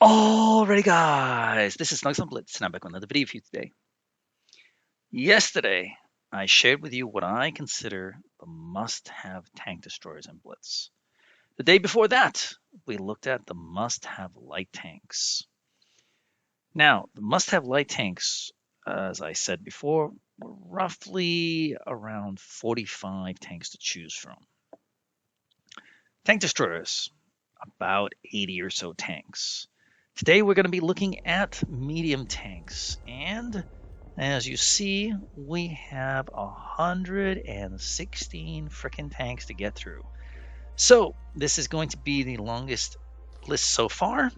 Alrighty, guys, this is snugsonblitz, and I'm back with another video for you today. Yesterday, I shared with you what I consider the must-have tank destroyers in Blitz. The day before that, we looked at the must-have light tanks. Now, the must-have light tanks, as I said before, were roughly around 45 tanks to choose from. Tank destroyers, about 80 or so tanks. Today we're going to be looking at medium tanks, and as you see, we have 116 frickin' tanks to get through. So this is going to be the longest list so far,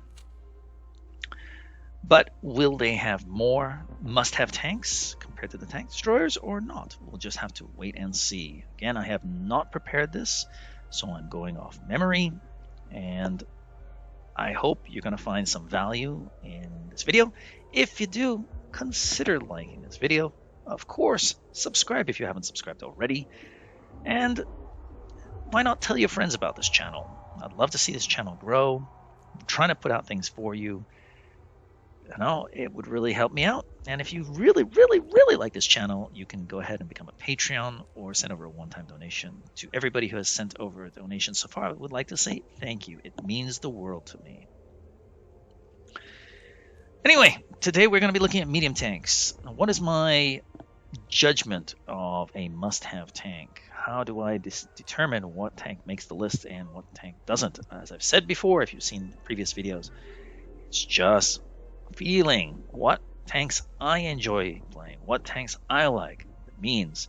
but will they have more must-have tanks compared to the tank destroyers or not? We'll just have to wait and see. Again, I have not prepared this, so I'm going off memory, and I hope you're going to find some value in this video. If you do, consider liking this video. Of course, subscribe if you haven't subscribed already. And why not tell your friends about this channel? I'd love to see this channel grow. I'm trying to put out things for you. You know, it would really help me out. And if you really, really, really like this channel, you can go ahead and become a Patreon or send over a one-time donation. To everybody who has sent over a donation so far, I would like to say thank you. It means the world to me. Anyway, today we're going to be looking at medium tanks. What is my judgment of a must-have tank? How do I determine what tank makes the list and what tank doesn't? As I've said before, if you've seen previous videos, it's just feeling what tanks I enjoy playing, what tanks I like. It means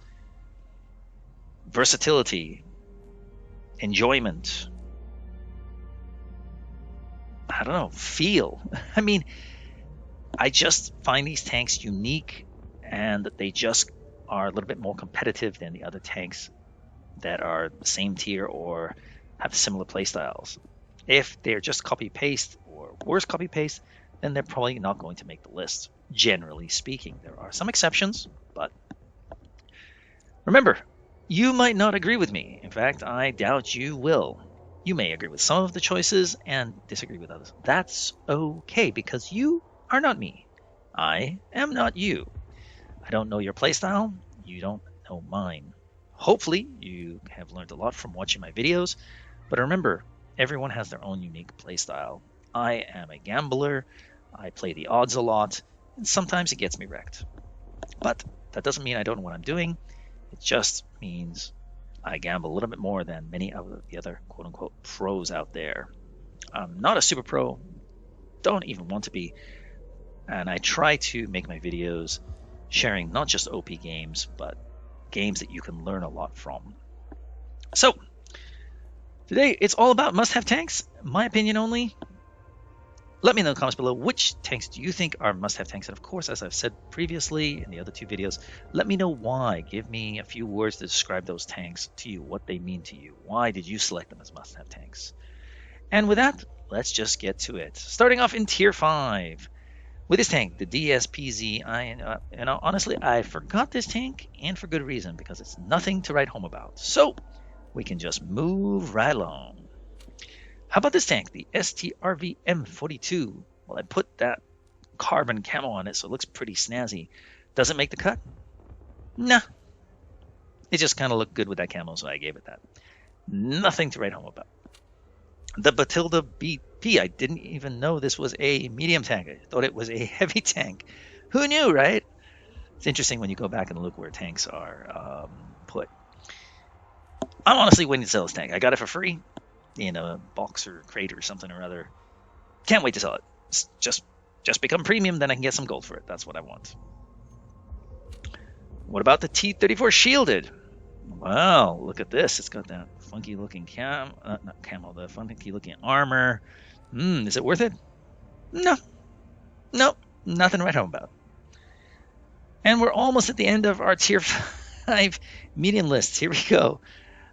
versatility, enjoyment, I don't know, feel. I mean, I just find these tanks unique, and they just are a little bit more competitive than the other tanks that are the same tier or have similar playstyles. If they're just copy-paste or worse copy-paste, then they're probably not going to make the list, generally speaking. There are some exceptions, but remember, you might not agree with me. In fact, I doubt you will. You may agree with some of the choices and disagree with others. That's okay, because you are not me. I am not you. I don't know your playstyle. You don't know mine. Hopefully, you have learned a lot from watching my videos, but remember, everyone has their own unique playstyle. I am a gambler, I play the odds a lot, and sometimes it gets me wrecked. But that doesn't mean I don't know what I'm doing. It just means I gamble a little bit more than many of the other quote-unquote pros out there. I'm not a super pro, don't even want to be, and I try to make my videos sharing not just OP games, but games that you can learn a lot from. So, today it's all about must-have tanks, my opinion only. Let me know in the comments below, which tanks do you think are must-have tanks? And of course, as I've said previously in the other two videos, let me know why. Give me a few words to describe those tanks to you, what they mean to you. Why did you select them as must-have tanks? And with that, let's just get to it. Starting off in Tier 5. With this tank, the DSPZ, honestly, I forgot this tank, and for good reason, because it's nothing to write home about. So, we can just move right along. How about this tank, the STRV M42? Well, I put that carbon camo on it, so it looks pretty snazzy. Does it make the cut? Nah. It just kind of looked good with that camo, so I gave it that. Nothing to write home about. The Batilda BP, I didn't even know this was a medium tank. I thought it was a heavy tank. Who knew, right? It's interesting when you go back and look where tanks are put. I'm honestly waiting to sell this tank. I got it for free in a box or crate or something or other. Can't wait to sell it. Just become premium, then I can get some gold for it. That's what I want. What about the T-34 shielded? Wow, look at this. It's got that funky looking the funky looking armor. Is it worth it? No. Nope. Nothing to write home about. And we're almost at the end of our Tier 5 medium list. Here we go.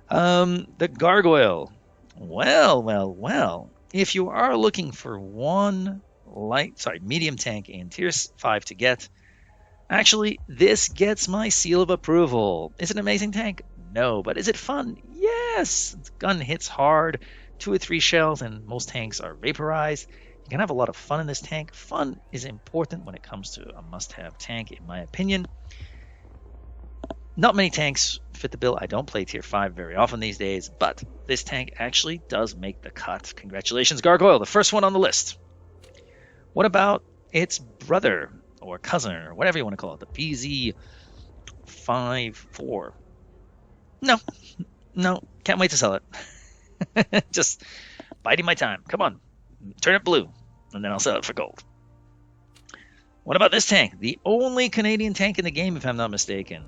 The Gargoyle. Well. If you are looking for one medium tank in Tier 5 to get, actually, this gets my seal of approval. Is it an amazing tank? No. But is it fun? Yes. The gun hits hard. 2 or 3 shells and most tanks are vaporized. You can have a lot of fun in this tank. Fun is important when it comes to a must-have tank, in my opinion. Not many tanks fit the bill. I don't play tier 5 very often these days, but this tank actually does make the cut. Congratulations, Gargoyle, the first one on the list. What about its brother or cousin or whatever you want to call it, the PZ54? No, can't wait to sell it. Just biding my time. Come on, turn it blue, and then I'll sell it for gold. What about this tank? The only Canadian tank in the game, if I'm not mistaken.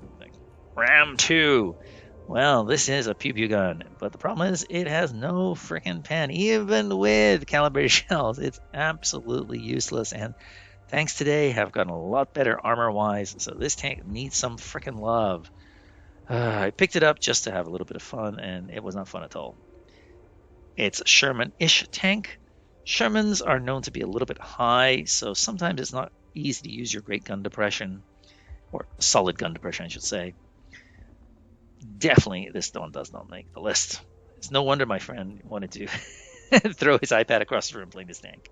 Ram 2. Well, this is a pew-pew gun, but the problem is it has no freaking pen. Even with calibrated shells, it's absolutely useless, and tanks today have gotten a lot better armor-wise, so this tank needs some freaking love. I picked it up just to have a little bit of fun, and it was not fun at all. It's a Sherman-ish tank. Shermans are known to be a little bit high, so sometimes it's not easy to use your great gun depression, or solid gun depression, I should say. Definitely, this one does not make the list. It's no wonder my friend wanted to throw his iPad across the room playing this tank.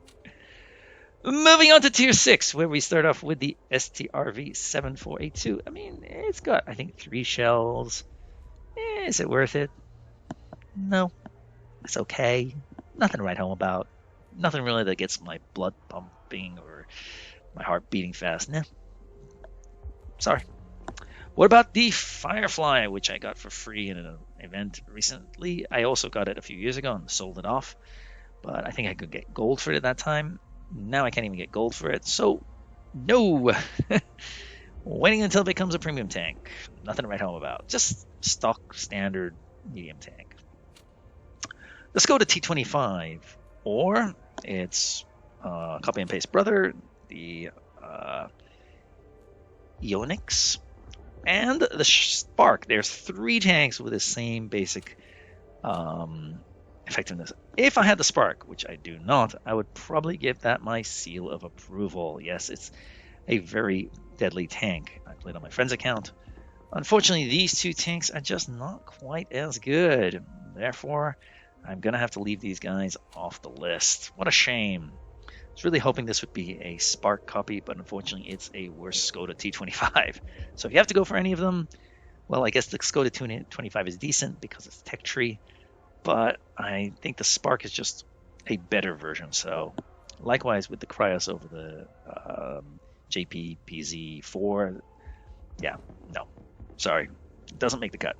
Moving on to tier 6, where we start off with the STRV-7482. I mean, it's got, I think, 3 shells. Is it worth it? No. It's okay. Nothing to write home about. Nothing really that gets my blood pumping or my heart beating fast. Nah. Sorry. What about the Firefly, which I got for free in an event recently? I also got it a few years ago and sold it off, but I think I could get gold for it at that time. Now I can't even get gold for it, so no. Waiting until it becomes a premium tank. Nothing to write home about. Just stock, standard, medium tank. Let's go to T25, or its copy and paste brother, the Ionix. And the Spark. There's 3 tanks with the same basic effectiveness. If I had the Spark, which I do not, I would probably give that my seal of approval. Yes, it's a very deadly tank. I played on my friend's account. Unfortunately, these 2 tanks are just not quite as good. Therefore, I'm going to have to leave these guys off the list. What a shame. I was really hoping this would be a Spark copy, but unfortunately it's a worse Skoda T25. So if you have to go for any of them, well, I guess the Skoda T25 is decent because it's tech tree, but I think the Spark is just a better version. So likewise with the Cryos over the JPPZ4, yeah, no, sorry, it doesn't make the cut.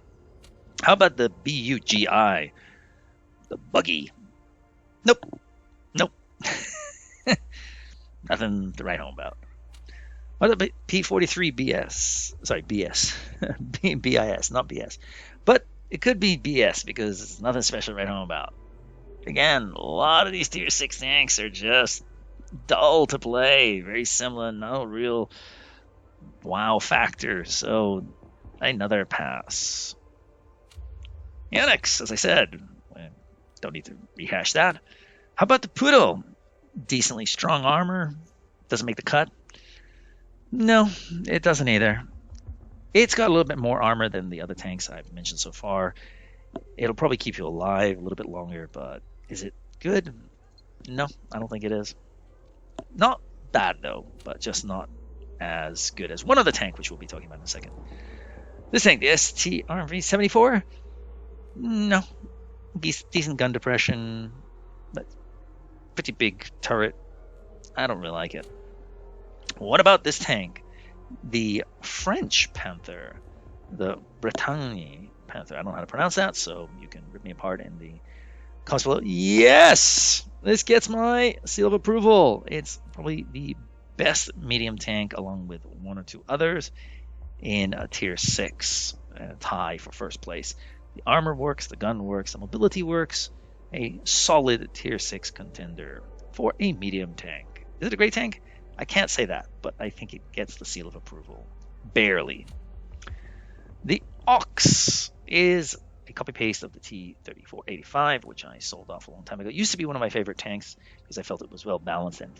How about the BUGI, the Buggy? Nope. Nothing to write home about. What about P43BS? Sorry, BS. BIS, not BS. But it could be BS because it's nothing special to write home about. Again, a lot of these tier 6 tanks are just dull to play. Very similar, no real wow factor. So, another pass. Ionix, as I said. Don't need to rehash that. How about the Poodle? Decently strong armor. Doesn't make the cut. No, it doesn't either. It's got a little bit more armor than the other tanks I've mentioned so far. It'll probably keep you alive a little bit longer, but is it good? No, I don't think it is. Not bad though, but just not as good as one other tank, which we'll be talking about in a second. This tank, the STRV-74. No, decent gun depression, but pretty big turret. I don't really like it. What about this tank? The French Panther, the Bretagne Panther. I don't know how to pronounce that, so you can rip me apart in the comments below. Yes! This gets my seal of approval. It's probably the best medium tank, along with 1 or 2 others, in a tier 6 tie for first place. The armor works, the gun works, the mobility works. A solid tier 6 contender for a medium tank. Is it a great tank? I can't say that, but I think it gets the seal of approval. Barely. The Ox is a copy-paste of the T-3485, which I sold off a long time ago. It used to be one of my favorite tanks because I felt it was well-balanced and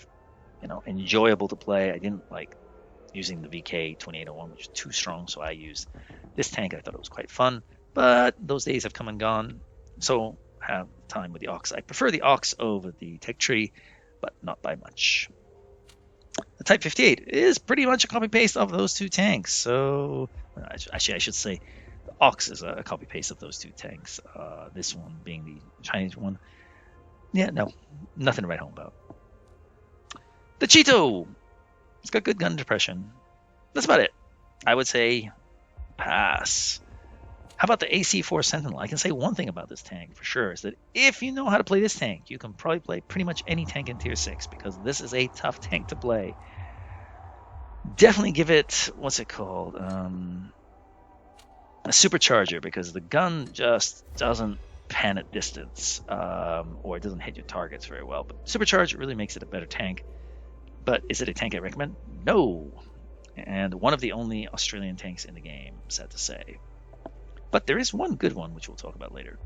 enjoyable to play. I didn't like using the VK-2801, which is too strong, so I used this tank. I thought it was quite fun, but those days have come and gone. So have time with the Ox. I prefer the Ox over the Tech Tree, but not by much. The Type 58 is pretty much a copy-paste of those two tanks. So, actually, I should say the Ox is a copy-paste of those two tanks. This one being the Chinese one. Yeah, no, nothing to write home about. The Cheeto. It's got good gun depression. That's about it. I would say pass. How about the AC-4 Sentinel? I can say one thing about this tank for sure, is that if you know how to play this tank, you can probably play pretty much any tank in Tier 6, because this is a tough tank to play. Definitely give it, what's it called? A supercharger, because the gun just doesn't pan at distance, or it doesn't hit your targets very well. But supercharge really makes it a better tank. But is it a tank I recommend? No. And one of the only Australian tanks in the game, sad to say. But there is one good one, which we'll talk about later.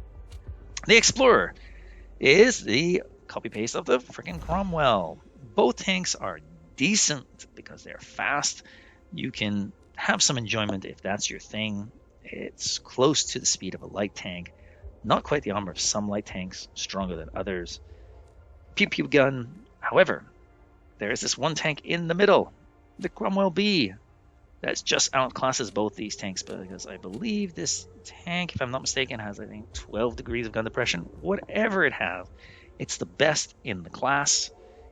The Explorer is the copy-paste of the freaking Cromwell. Both tanks are decent because they're fast. You can have some enjoyment if that's your thing. It's close to the speed of a light tank. Not quite the armor of some light tanks, stronger than others. Pew-pew gun. However, there is this one tank in the middle, the Cromwell B. That just outclasses both these tanks, because I believe this tank, if I'm not mistaken, has, I think, 12 degrees of gun depression. Whatever it has, it's the best in the class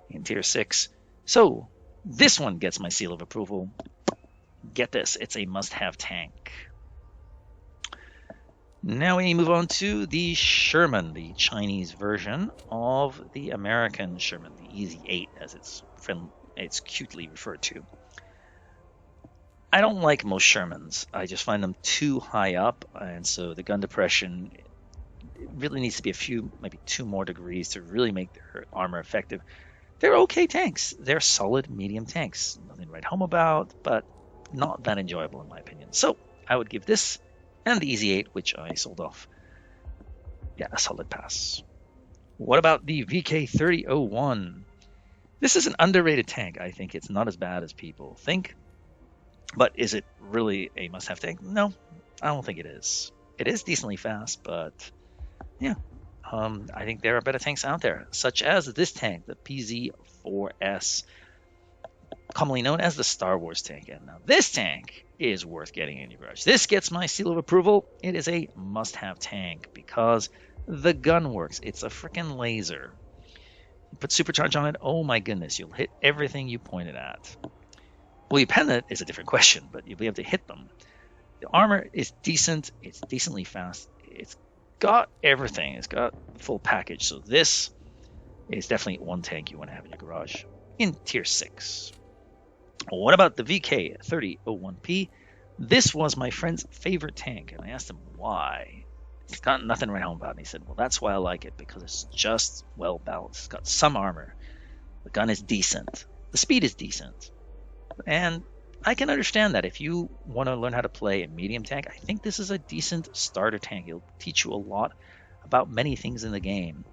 in Tier 6. So this one gets my seal of approval. Get this, it's a must-have tank. Now we move on to the Sherman, the Chinese version of the American Sherman, the Easy 8, as it's cutely referred to. I don't like most Shermans. I just find them too high up, and so the gun depression, it really needs to be a few, maybe 2 more degrees to really make their armor effective. They're okay tanks. They're solid medium tanks. Nothing to write home about, but not that enjoyable in my opinion. So I would give this and the Easy 8, which I sold off, yeah, a solid pass. What about the VK3001? This is an underrated tank. I think it's not as bad as people think. But is it really a must-have tank? No, I don't think it is. It is decently fast, but yeah, I think there are better tanks out there, such as this tank, the PZ-4S, commonly known as the Star Wars tank. And now this tank is worth getting in your garage. This gets my seal of approval. It is a must-have tank because the gun works. It's a freaking laser. You put supercharge on it, oh my goodness, you'll hit everything you pointed at. Will you pen it is a different question, but you'll be able to hit them. The armor is decent. It's decently fast. It's got everything. It's got the full package. So this is definitely one tank you want to have in your garage in Tier 6. What about the VK3001P? This was my friend's favorite tank, and I asked him why. He's got nothing to write home about, and he said, well, that's why I like it, because it's just well balanced. It's got some armor. The gun is decent. The speed is decent. And I can understand that if you want to learn how to play a medium tank, I think this is a decent starter tank. It'll teach you a lot about many things in the game.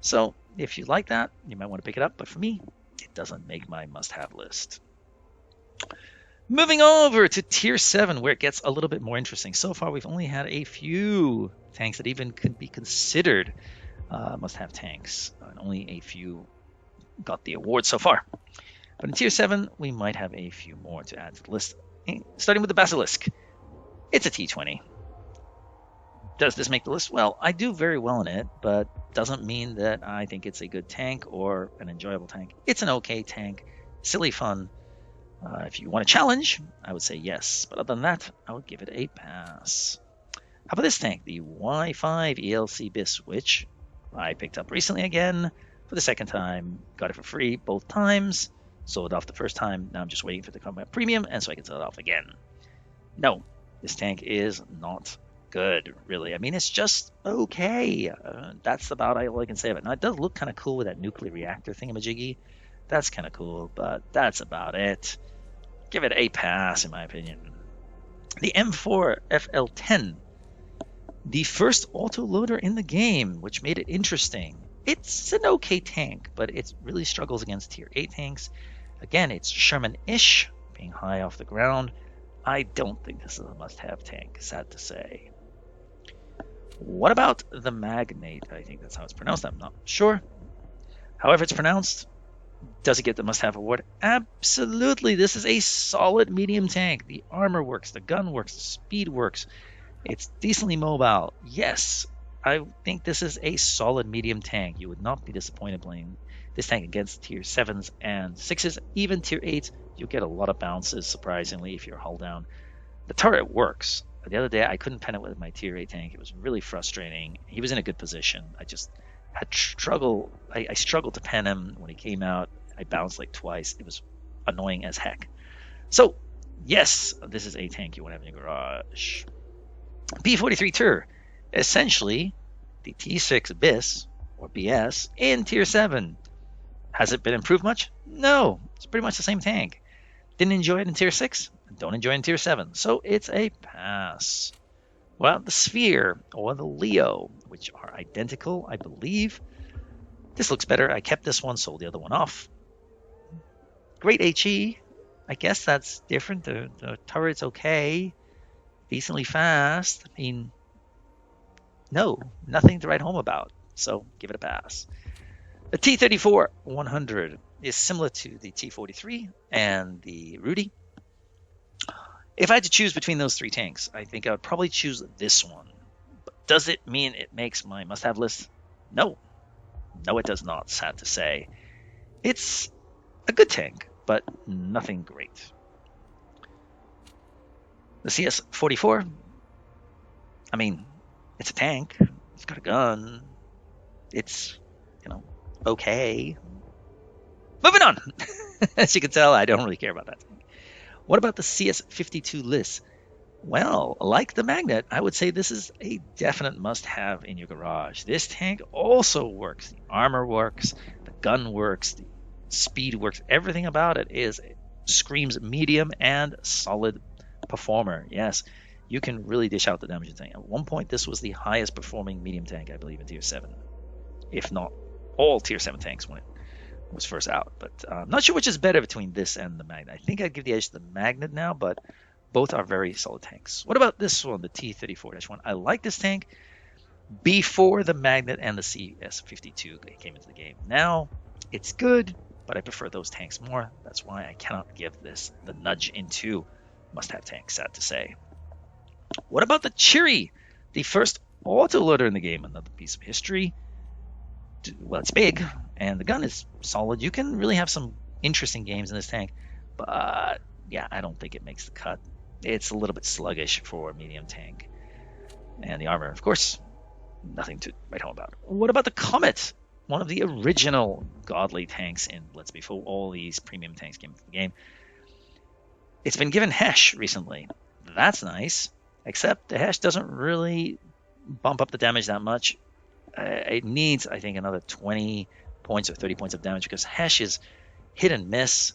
So if you like that, you might want to pick it up. But for me, it doesn't make my must-have list. Moving over to Tier 7, where it gets a little bit more interesting. So far, we've only had a few tanks that even could be considered must-have tanks. And only a few got the award so far. But in Tier 7, we might have a few more to add to the list. Starting with the Basilisk. It's a T20. Does this make the list? Well, I do very well in it, but doesn't mean that I think it's a good tank or an enjoyable tank. It's an okay tank. Silly fun. If you want a challenge, I would say yes. But other than that, I would give it a pass. How about this tank? The Y5 ELC BIS, which I picked up recently again for the second time. Got it for free both times. Sold it off the first time. Now I'm just waiting for it to come back premium, and so I can sell it off again. No, this tank is not good, really. I mean, it's just okay. That's about all I can say of it. Now, it does look kind of cool with that nuclear reactor thingamajiggy. That's kind of cool, but that's about it. Give it a pass, in my opinion. The M4 FL10. The first autoloader in the game, which made it interesting. It's an okay tank, but it really struggles against Tier 8 tanks. Again, it's Sherman-ish, being high off the ground. I don't think this is a must-have tank, sad to say. What about the Magnate? I think that's how it's pronounced. I'm not sure. However it's pronounced, Does it get the must-have award? Absolutely. This is a solid medium tank. The armor works, the gun works, the speed works. It's decently mobile. Yes, I think this is a solid medium tank. You would not be disappointed playing this tank against tier 7s and 6s, even tier 8s. You'll get a lot of bounces, surprisingly, if you're hull down. The turret works. The other day, I couldn't pen it with my tier 8 tank. It was really frustrating. He was in a good position. I just had struggle. I struggled to pen him when he came out. I bounced like twice. It was annoying as heck. So, yes, this is a tank you want to have in your garage. P43 Tour, essentially the T6 Abyss, or BS, in tier 7. Has it been improved much? No, it's pretty much the same tank. Didn't enjoy it in tier 6, don't enjoy it in tier 7, so it's a pass. Well, the Sphere, or the Leo, which are identical, I believe. This looks better. I kept this one, sold the other one off. Great HE, I guess that's different. The turret's okay. Decently fast. I mean, no, nothing to write home about. So give it a pass. The T-34-100 is similar to the T-43 and the Rudy. If I had to choose between those three tanks, I think I would probably choose this one. But does it mean it makes my must-have list? No. No, it does not, sad to say. It's a good tank, but nothing great. The CS-44, I mean, it's a tank. It's got a gun. It's, okay. Moving on. As you can tell, I don't really care about that tank. What about the CS-52 list? Well, like the Magnet, I would say this is a definite must-have in your garage. This tank also works. The armor works, the gun works, the speed works. Everything about it screams medium and solid performer. Yes, you can really dish out the damage in tank. At one point, this was the highest performing medium tank, I believe, in tier 7, if not all tier 7 tanks when it was first out. But I'm not sure which is better between this and the Magnet. I think I'd give the edge to the Magnet now, but both are very solid tanks. What about this one, the T-34-1? I like this tank before the Magnet and the CS-52 came into the game. Now, it's good, but I prefer those tanks more. That's why I cannot give this the nudge into must-have tank, sad to say. What about the Cheery, the first autoloader in the game? Another piece of history. Well, it's big, and the gun is solid. You can really have some interesting games in this tank, but yeah, I don't think it makes the cut. It's a little bit sluggish for a medium tank. And the armor, of course, nothing to write home about. What about the Comet? One of the original godly tanks in Blitz before all these premium tanks came into the game. It's been given Hesh recently. That's nice, except the Hesh doesn't really bump up the damage that much. It needs, I think, another 20 points or 30 points of damage because Hesh is hit and miss.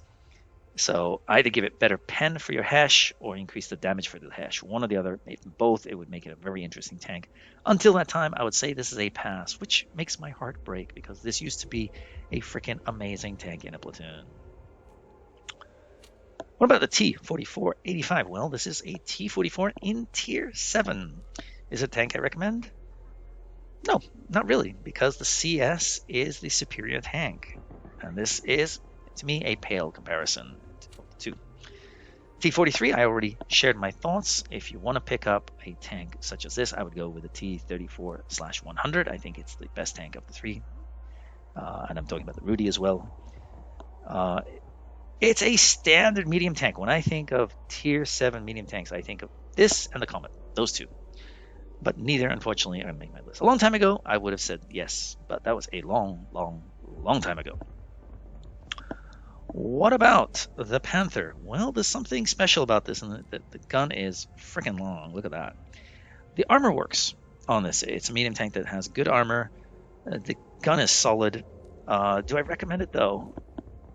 So either give it better pen for your Hesh or increase the damage for the Hesh. One or the other. If both, it would make it a very interesting tank. Until that time, I would say this is a pass, which makes my heart break because this used to be a freaking amazing tank in a platoon. What about the T-44-85? Well, this is a T-44 in Tier 7. Is it a tank I recommend? No, not really, because the CS is the superior tank. And this is, to me, a pale comparison to T-43. I already shared my thoughts. If you want to pick up a tank such as this, I would go with the T-34/100. I think it's the best tank of the three. And I'm talking about the Rudy as well. It's a standard medium tank. When I think of Tier 7 medium tanks, I think of this and the Comet, those two. But neither, unfortunately, are making my list. A long time ago, I would have said yes, but that was a long, long, long time ago. What about the Panther? Well, there's something special about this, and the gun is freaking long. Look at that. The armor works on this. It's a medium tank that has good armor. The gun is solid. Do I recommend it, though?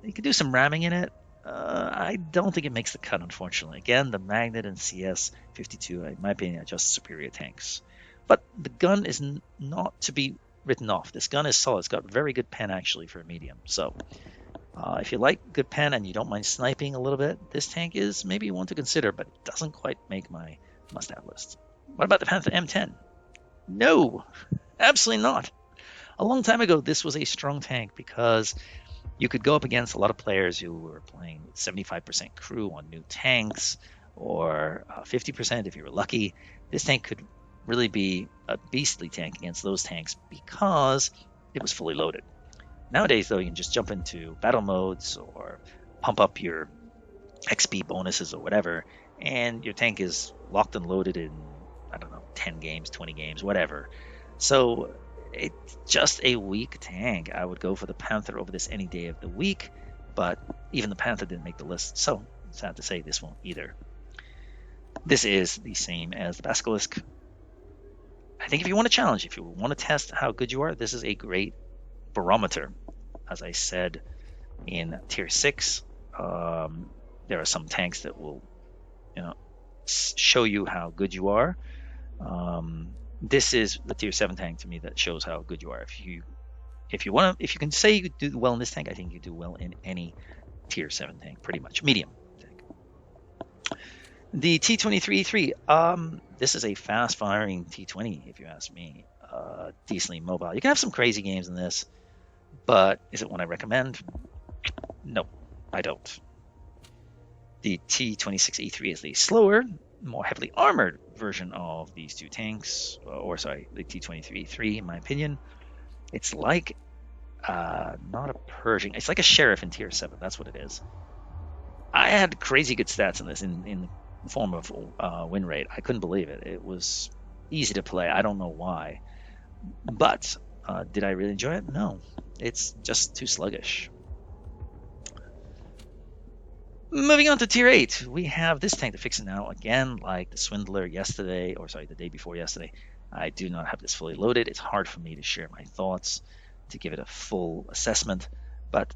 You could do some ramming in it. I don't think it makes the cut, unfortunately. Again, the Magnet and CS-52, in my opinion, are just superior tanks. But the gun is not to be written off. This gun is solid. It's got very good pen, actually, for a medium. So if you like good pen and you don't mind sniping a little bit, this tank is maybe one to consider, but it doesn't quite make my must-have list. What about the Panther M10? No, absolutely not. A long time ago, this was a strong tank because You could go up against a lot of players who were playing 75% crew on new tanks, or 50% if you were lucky. This tank could really be a beastly tank against those tanks because it was fully loaded. Nowadays, though, you can just jump into battle modes or pump up your XP bonuses or whatever, and your tank is locked and loaded in, I don't know, 10 games, 20 games, whatever. So it's just a weak tank. I would go for the Panther over this any day of the week, but even the Panther didn't make the list, so sad to say this won't either. This is the same as the Basilisk. I think if you want to challenge, if you want to test how good you are, this is a great barometer. As I said, in tier 6, there are some tanks that will, show you how good you are. This is the tier 7 tank to me that shows how good you are. If you can say you do well in this tank, I think you do well in any tier 7 tank, pretty much medium tank. The T23E3, this is a fast-firing T20, if you ask me. Decently mobile. You can have some crazy games in this, but is it one I recommend? No, I don't. The T26E3 is the slower, more heavily armored version of these two tanks, the T23E3, in my opinion. It's like not a Pershing. It's like a Sheriff in tier 7. That's what it is. I had crazy good stats in this in the form of win rate. I couldn't believe it. It was easy to play. I don't know why. But did I really enjoy it? No. It's just too sluggish. Moving on to tier 8, we have this tank that fixes now again, like the Swindler the day before yesterday. I do not have this fully loaded. It's hard for me to share my thoughts, to give it a full assessment, but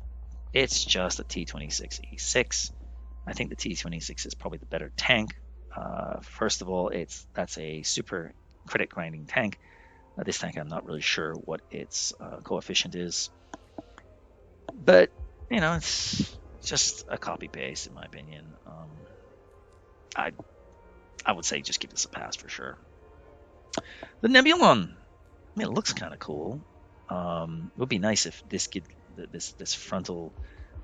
it's just a T26E6. I think the T26 is probably the better tank. First of all, that's a super credit grinding tank. This tank, I'm not really sure what its coefficient is, but it's just a copy paste in my opinion. I would say just give this a pass for sure. The Nebulon, it looks kind of cool. It would be nice if this frontal,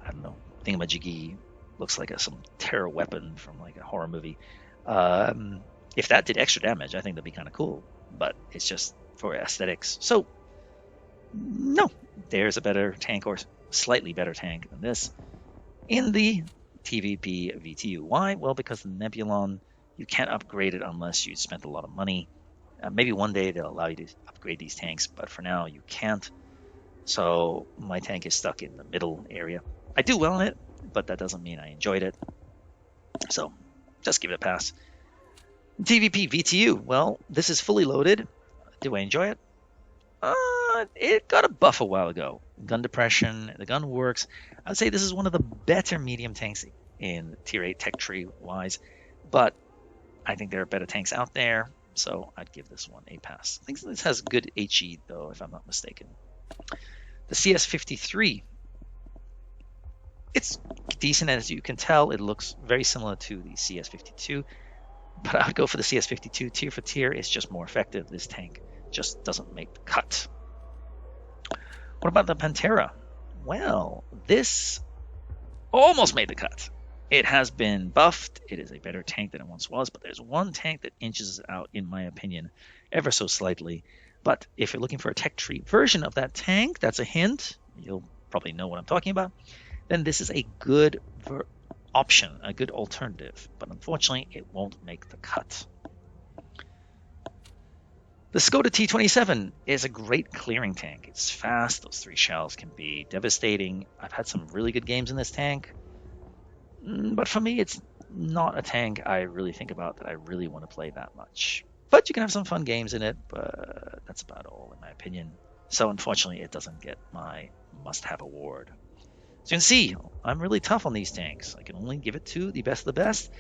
I don't know, thingamajiggy looks like some terror weapon from like a horror movie. If that did extra damage, I think that'd be kind of cool. But it's just for aesthetics. So no, there's a better tank, or slightly better tank than this in the TVP VTU. Why? Well, because the Nebulon, you can't upgrade it unless you spent a lot of money. Maybe one day they'll allow you to upgrade these tanks, but for now you can't. So my tank is stuck in the middle area. I do well in it, but that doesn't mean I enjoyed it. So just give it a pass. TVP VTU, well, this is fully loaded. Do I enjoy it? It got a buff a while ago. Gun depression, the gun works. I'd say this is one of the better medium tanks in tier 8 tech tree wise, but I think there are better tanks out there, so I'd give this one a pass. I think this has good HE though, if I'm not mistaken. The CS53, it's decent, as you can tell. It looks very similar to the CS52, but I would go for the CS52 tier for tier. It's just more effective. This tank just doesn't make the cut. What about the Pantera? Well, this almost made the cut. It has been buffed. It is a better tank than it once was, but there's one tank that inches out, in my opinion, ever so slightly. But if you're looking for a tech tree version of that tank, that's a hint. You'll probably know what I'm talking about. Then this is a good option, a good alternative. But unfortunately, it won't make the cut. The Skoda T27 is a great clearing tank. It's fast. Those 3 shells can be devastating. I've had some really good games in this tank. But for me, it's not a tank I really think about that I really want to play that much. But you can have some fun games in it, but that's about all in my opinion. So unfortunately, it doesn't get my must-have award. So you can see, I'm really tough on these tanks. I can only give it to the best of the best.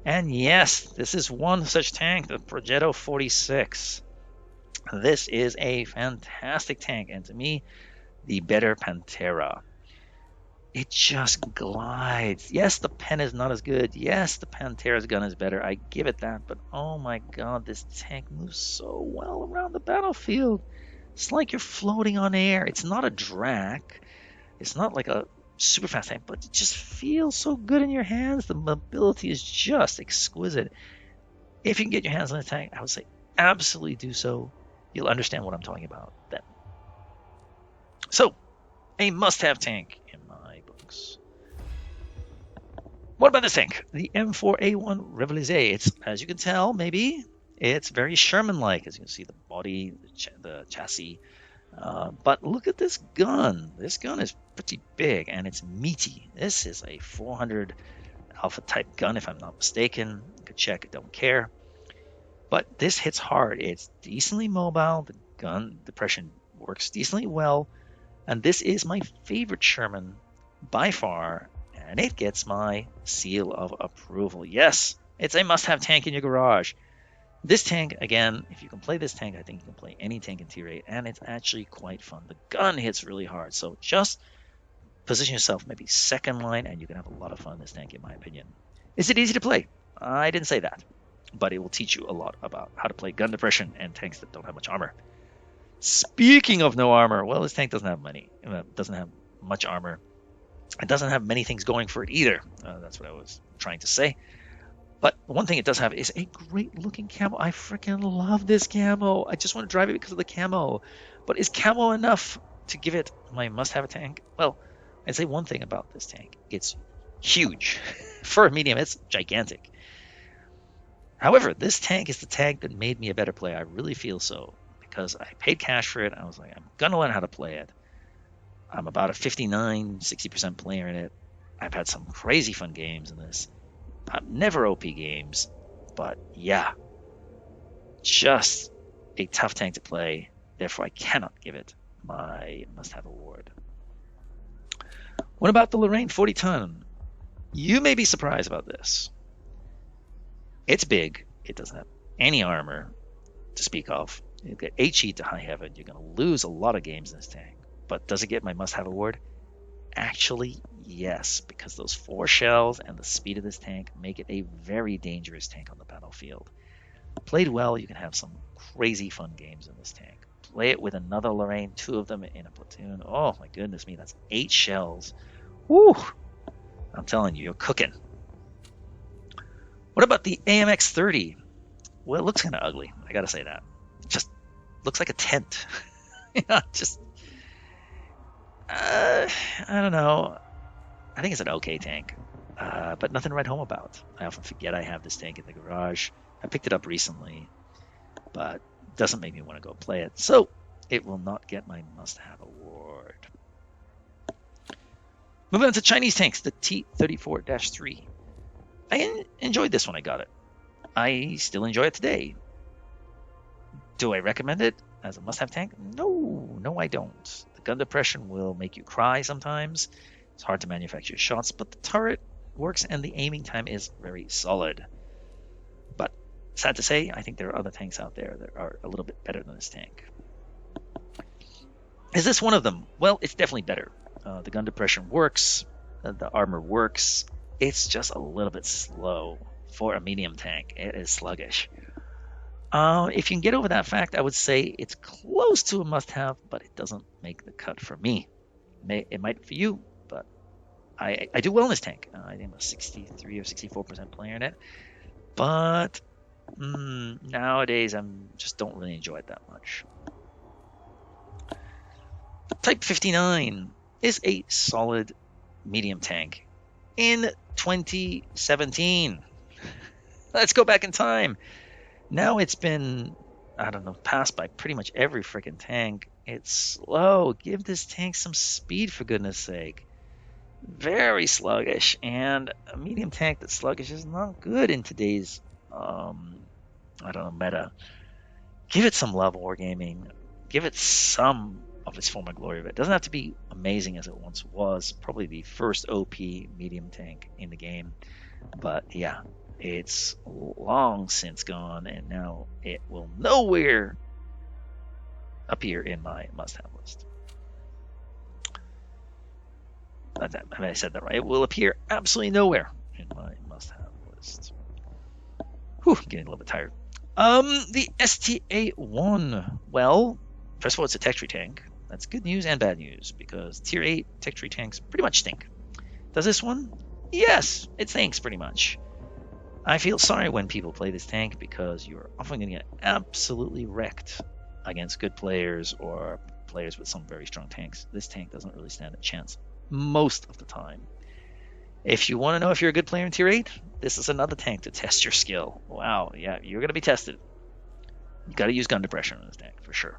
And yes, this is one such tank, the Progetto 46. This is a fantastic tank, and to me, the better Pantera. It just glides. Yes, the pen is not as good. Yes, the Pantera's gun is better. I give it that. But oh my god, this tank moves so well around the battlefield. It's like you're floating on air. It's not a drag. It's not like a super fast tank, but it just feels so good in your hands. The mobility is just exquisite. If you can get your hands on a tank, I would say absolutely do so. You'll understand what I'm talking about then. So, a must-have tank in my books. What about this tank? The M4A1 Rivalisé. It's, as you can tell, maybe, it's very Sherman-like. As you can see, the body, the chassis. But look at this gun. This gun is pretty big, and it's meaty. This is a 400 Alpha-type gun, if I'm not mistaken. You could check, I don't care. But this hits hard. It's decently mobile. The gun depression works decently well. And this is my favorite Sherman by far, and it gets my seal of approval. Yes, it's a must-have tank in your garage. This tank, again, if you can play this tank, I think you can play any tank in Tier 8, and it's actually quite fun. The gun hits really hard, so just position yourself maybe second line, and you can have a lot of fun in this tank, in my opinion. Is it easy to play? I didn't say that, but it will teach you a lot about how to play gun depression and tanks that don't have much armor. Speaking of no armor, well, this tank doesn't have much armor. It doesn't have many things going for it either. That's what I was trying to say. But one thing it does have is a great looking camo. I freaking love this camo. I just want to drive it because of the camo. But is camo enough to give it my must-have tank? Well, I'd say one thing about this tank. It's huge. For a medium, it's gigantic. However, this tank is the tank that made me a better player. I really feel so. Because I paid cash for it. I was like, I'm going to learn how to play it. I'm about a 59, 60% player in it. I've had some crazy fun games in this. Never OP games. But yeah, just a tough tank to play. Therefore, I cannot give it my must-have award. What about the Lorraine 40-ton? You may be surprised about this. It's big. It doesn't have any armor to speak of. You get HE to high heaven. You're going to lose a lot of games in this tank. But does it get my must-have award? Actually, yes, because those 4 shells and the speed of this tank make it a very dangerous tank on the battlefield. Played well, you can have some crazy fun games in this tank. Play it with another Lorraine, 2 of them in a platoon. Oh my goodness me, that's 8 shells. Woo! I'm telling you, you're cooking. What about the AMX 30? Well, it looks kind of ugly. I gotta say that. Just looks like a tent. I don't know. I think it's an okay tank, but nothing to write home about. I often forget I have this tank in the garage. I picked it up recently, but it doesn't make me want to go play it. So it will not get my must-have award. Moving on to Chinese tanks, the T-34-3. I enjoyed this when I got it. I still enjoy it today. Do I recommend it as a must-have tank? No, I don't. The gun depression will make you cry sometimes. It's hard to manufacture shots, but the turret works and the aiming time is very solid. But sad to say, I think there are other tanks out there that are a little bit better than this tank. Is this one of them? Well, it's definitely better. The gun depression works. The armor works. It's just a little bit slow for a medium tank. It is sluggish. If you can get over that fact, I would say it's close to a must-have, but it doesn't make the cut for me. It might for you, but I do well in this tank. I think I'm a 63 or 64% player in it. But nowadays, I just don't really enjoy it that much. Type 59 is a solid medium tank in 2017. Let's go back in time. Now it's been, I don't know, passed by pretty much every freaking tank. It's slow. Give this tank some speed, for goodness sake. Very sluggish, and a medium tank that's sluggish is not good in today's, meta. Give it some love, Wargaming. Give it some of its former glory. It doesn't have to be amazing as it once was. Probably the first OP medium tank in the game. But yeah, it's long since gone, and now it will nowhere appear in my must-have list. I said that right. It will appear absolutely nowhere in my must-have list. Whew, getting a little bit tired. The STA-1. Well, first of all, it's a texture tank. That's good news and bad news, because Tier 8 Tech Tree tanks pretty much stink. Does this one? Yes, it stinks pretty much. I feel sorry when people play this tank, because you're often going to get absolutely wrecked against good players or players with some very strong tanks. This tank doesn't really stand a chance most of the time. If you want to know if you're a good player in Tier 8, this is another tank to test your skill. Wow, yeah, you're going to be tested. You got to use gun depression on this tank for sure.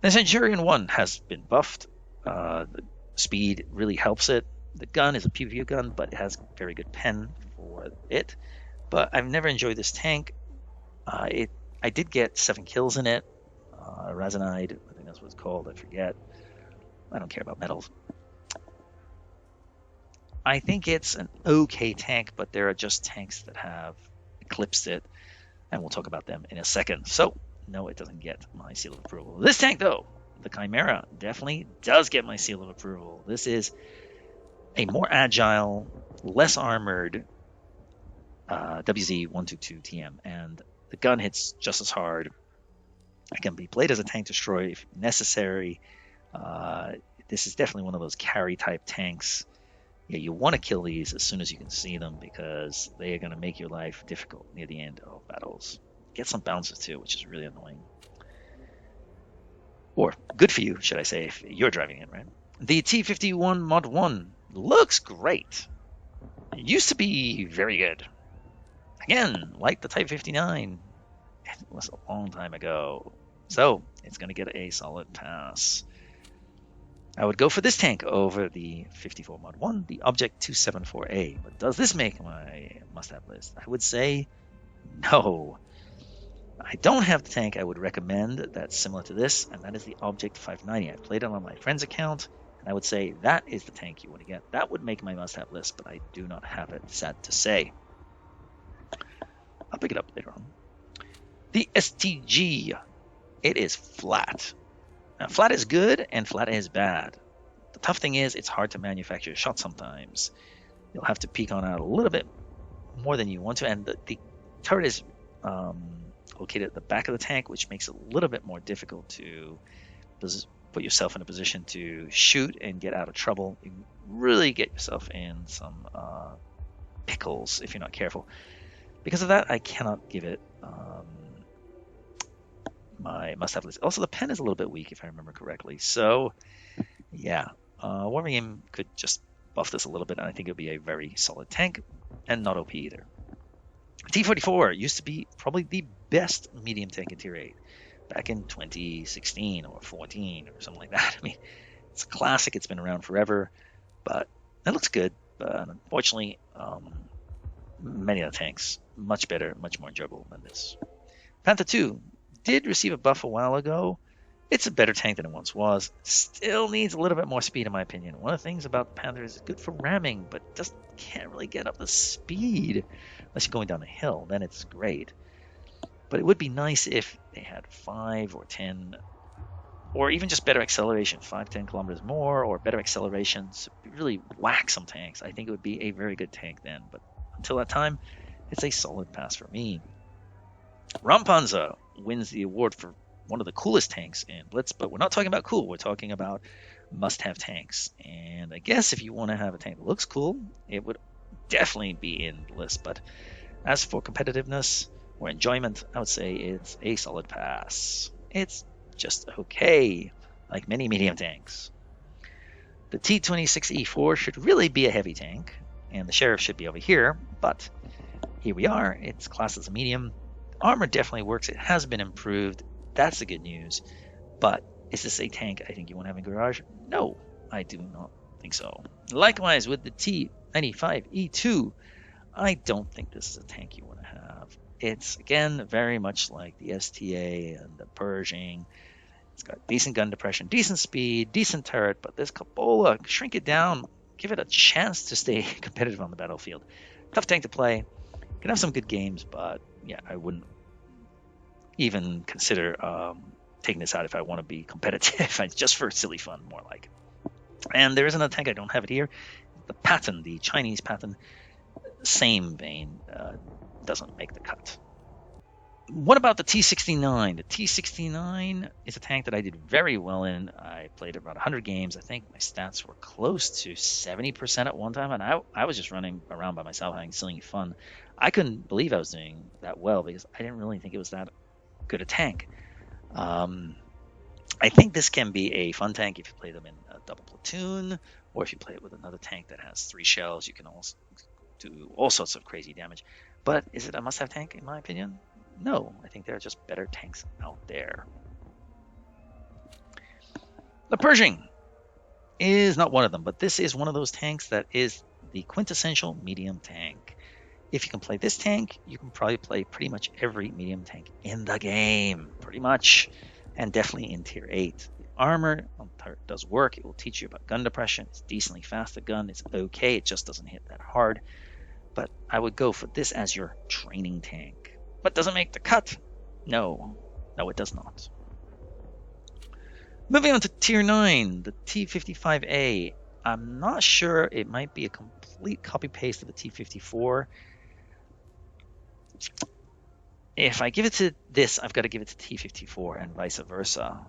The Centurion 1 has been buffed. The speed really helps it. The gun is a PvP gun, but it has very good pen for it. But I've never enjoyed this tank. I did get 7 kills in it. Razanide, I think that's what it's called. I forget. I don't care about medals. I think it's an okay tank, but there are just tanks that have eclipsed it, and we'll talk about them in a second. So, no, it doesn't get my seal of approval. This tank, though, the Chimera, definitely does get my seal of approval. This is a more agile, less armored WZ-122 TM, and the gun hits just as hard. It can be played as a tank destroyer if necessary. This is definitely one of those carry type tanks. Yeah, you want to kill these as soon as you can see them, because they are going to make your life difficult near the end of battles. Get some bounces too, which is really annoying. Or good for you, should I say, if you're driving it, right? The T51 Mod 1 looks great. It used to be very good. Again, like the Type 59, it was a long time ago. So it's going to get a solid pass. I would go for this tank over the 54 Mod 1, the Object 274A. But does this make my must-have list? I would say no. I don't have the tank I would recommend that's similar to this, and that is the Object 590. I played it on my friend's account, and I would say that is the tank you want to get. That would make my must-have list, but I do not have it, sad to say. I'll pick it up later on. The STG. It is flat. Now, flat is good and flat is bad. The tough thing is it's hard to manufacture a shot sometimes. You'll have to peek on out a little bit more than you want to, and the turret is located at the back of the tank, which makes it a little bit more difficult to put yourself in a position to shoot and get out of trouble. You really get yourself in some pickles if you're not careful. Because of that, I cannot give it my must-have list. Also, the pen is a little bit weak, if I remember correctly. So, yeah, Warming could just buff this a little bit, and I think it would be a very solid tank, and not OP either. T44 used to be probably the best medium tank in Tier 8 back in 2016 or 14 or something like that. I mean, it's a classic. It's been around forever, but it looks good. But unfortunately, many of the tanks much better, much more enjoyable than this. Panther 2 did receive a buff a while ago. It's a better tank than it once was. Still needs a little bit more speed, in my opinion. One of the things about the Panther is it's good for ramming, but just can't really get up the speed unless you're going down a hill. Then it's great. But it would be nice if they had 5 or 10, or even just better acceleration, 5-10 kilometers more, or better acceleration to really whack some tanks. I think it would be a very good tank then. But until that time, it's a solid pass for me. Rampanzer wins the award for one of the coolest tanks in Blitz, but we're not talking about cool. We're talking about must-have tanks. And I guess if you want to have a tank that looks cool, it would definitely be in the list. But as for competitiveness or enjoyment, I would say it's a solid pass. It's just okay, like many medium tanks. The T26E4 should really be a heavy tank, and the Sheriff should be over here, but here we are. It's classed as a medium. Armor definitely works. It has been improved. That's the good news. But is this a tank I think you want to have in garage? No, I do not think so. Likewise with the T95E2, I don't think this is a tank you want to have. It's, again, very much like the STA and the Pershing. It's got decent gun depression, decent speed, decent turret, but this Capola, shrink it down, give it a chance to stay competitive on the battlefield. Tough tank to play. Can have some good games, but yeah, I wouldn't even consider taking this out if I want to be competitive. Just for silly fun, more like. And there is another tank, I don't have it here. The Patton, the Chinese Patton, same vein, doesn't make the cut. What about the T69? The T69 is a tank that I did very well in. I played about 100 games. I think my stats were close to 70% at one time, and I was just running around by myself having silly fun. I couldn't believe I was doing that well because I didn't really think it was that good a tank. Um, I think this can be a fun tank if you play them in a double platoon, or if you play it with another tank that has 3 shells. You can also do all sorts of crazy damage. But is it a must-have tank, in my opinion? No, I think there are just better tanks out there. The Pershing is not one of them, but this is one of those tanks that is the quintessential medium tank. If you can play this tank, you can probably play pretty much every medium tank in the game, pretty much, and definitely in Tier 8. The armor on turret does work. It will teach you about gun depression. It's decently fast a gun. It's okay. It just doesn't hit that hard. But I would go for this as your training tank. But does it make the cut? No. No, it does not. Moving on to Tier 9, the T55A. I'm not sure. It might be a complete copy-paste of the T54. If I give it to this, I've got to give it to T54 and vice versa.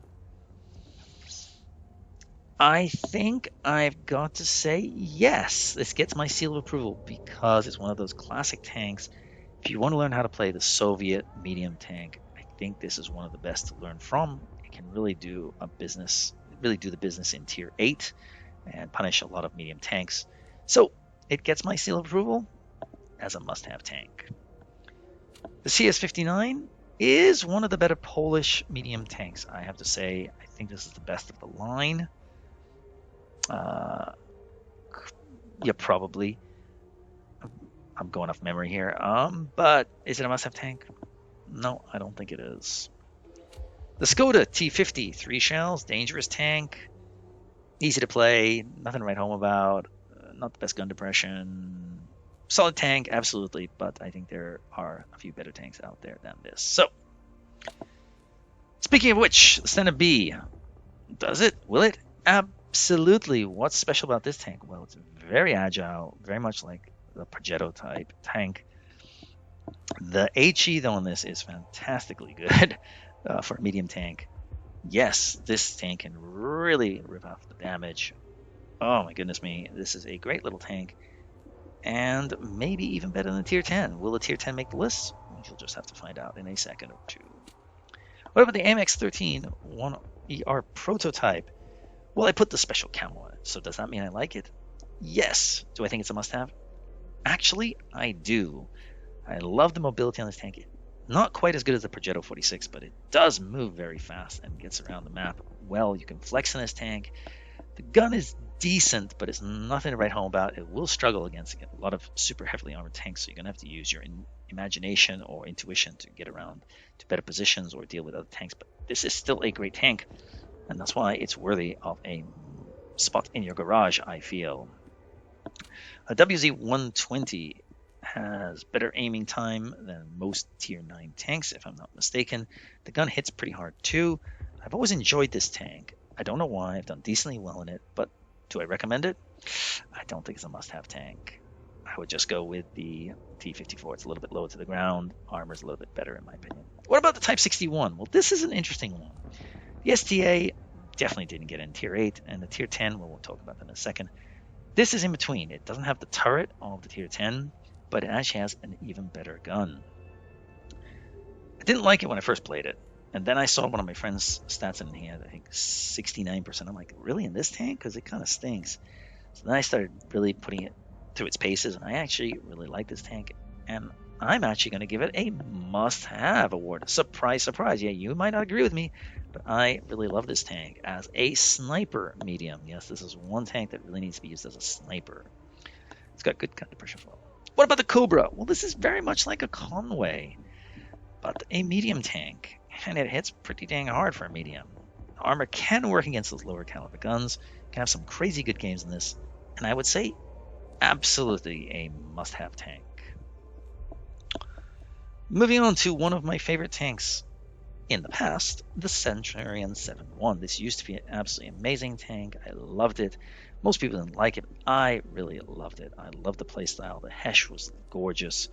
I think I've got to say yes. This gets my seal of approval because it's one of those classic tanks. If you want to learn how to play the Soviet medium tank, I think this is one of the best to learn from. It can really do the business in Tier 8 and punish a lot of medium tanks. So it gets my seal of approval as a must-have tank. The CS59 is one of the better Polish medium tanks, I have to say. I think this is the best of the line. Yeah, probably. I'm going off memory here. But is it a must-have tank? No, I don't think it is. The Skoda T50, 3 shells, dangerous tank, easy to play, nothing to write home about, not the best gun depression. Solid tank, absolutely, but I think there are a few better tanks out there than this. So, speaking of which, the Stena B, does it? Will it? Absolutely. What's special about this tank? Well, it's very agile, very much like the Progetto type tank. The HE though on this is fantastically good for a medium tank. Yes, this tank can really rip off the damage. Oh my goodness me, this is a great little tank. And maybe even better than Tier 10. Will the Tier 10 make the list? You'll just have to find out in a second or two. What about the AMX-13 1ER prototype? Well, I put the special camo on it, so does that mean I like it? Yes. Do I think it's a must-have? Actually, I do. I love the mobility on this tank. Not quite as good as the Progetto 46, but it does move very fast and gets around the map well. You can flex in this tank. The gun is decent, but it's nothing to write home about. It will struggle against a lot of super heavily armored tanks, so you're going to have to use your imagination or intuition to get around to better positions or deal with other tanks. But this is still a great tank, and that's why it's worthy of a spot in your garage, I feel. A WZ-120 has better aiming time than most Tier 9 tanks, if I'm not mistaken. The gun hits pretty hard too. I've always enjoyed this tank. I don't know why. I've done decently well in it, but do I recommend it? I don't think it's a must-have tank. I would just go with the T54. It's a little bit lower to the ground. Armor's a little bit better in my opinion. What about the Type 61? Well, this is an interesting one. The STA definitely didn't get in Tier 8, and the Tier 10, well, we'll talk about that in a second. This is in between. It doesn't have the turret of the Tier 10, but it actually has an even better gun. I didn't like it when I first played it, and then I saw one of my friends' stats and he had, I think, 69%. I'm like, really, in this tank? Because it kind of stinks. So then I started really putting it through its paces, and I actually really like this tank, and I'm actually going to give it a must-have award. Surprise, surprise. Yeah, you might not agree with me, but I really love this tank as a sniper medium. Yes, this is one tank that really needs to be used as a sniper. It's got good gun depression flow. What about the Cobra? Well, this is very much like a Conway, but a medium tank, and it hits pretty dang hard for a medium. The armor can work against those lower caliber guns. You can have some crazy good games in this, and I would say absolutely a must-have tank. Moving on to one of my favorite tanks in the past, the Centurion 7-1. This used to be an absolutely amazing tank. I loved it. Most people didn't like it. I really loved it. I loved the playstyle. The Hesh was gorgeous.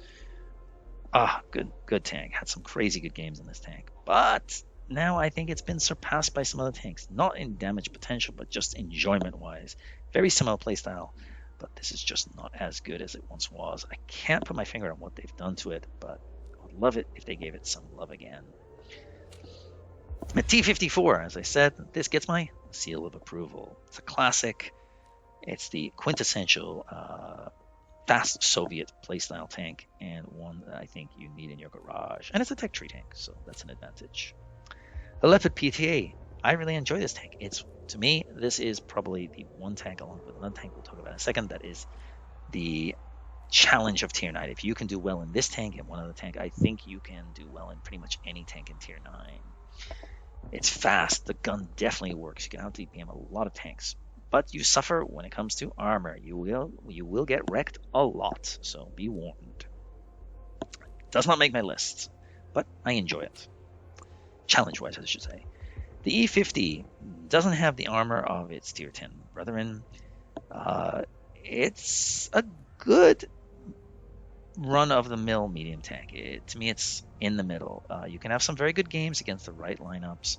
Good tank. Had some crazy good games in this tank. But now I think it's been surpassed by some other tanks. Not in damage potential, but just enjoyment-wise. Very similar playstyle, but this is just not as good as it once was. I can't put my finger on what they've done to it, but I would love it if they gave it some love again. The T-54, as I said, this gets my seal of approval. It's a classic. It's the quintessential fast Soviet playstyle tank, and one that I think you need in your garage. And it's a tech tree tank, so that's an advantage. The Leopard PTA. I really enjoy this tank. To me, this is probably the one tank, along with another tank we'll talk about in a second, that is the challenge of Tier 9. If you can do well in this tank and one other tank, I think you can do well in pretty much any tank in Tier 9. It's fast. The gun definitely works. You can out-DPM a lot of tanks. But you suffer when it comes to armor. You will get wrecked a lot, so be warned. Does not make my list, but I enjoy it. Challenge-wise, I should say. The E50 doesn't have the armor of its Tier 10 brethren. It's a good run-of-the-mill medium tank. To me, it's in the middle. You can have some very good games against the right lineups,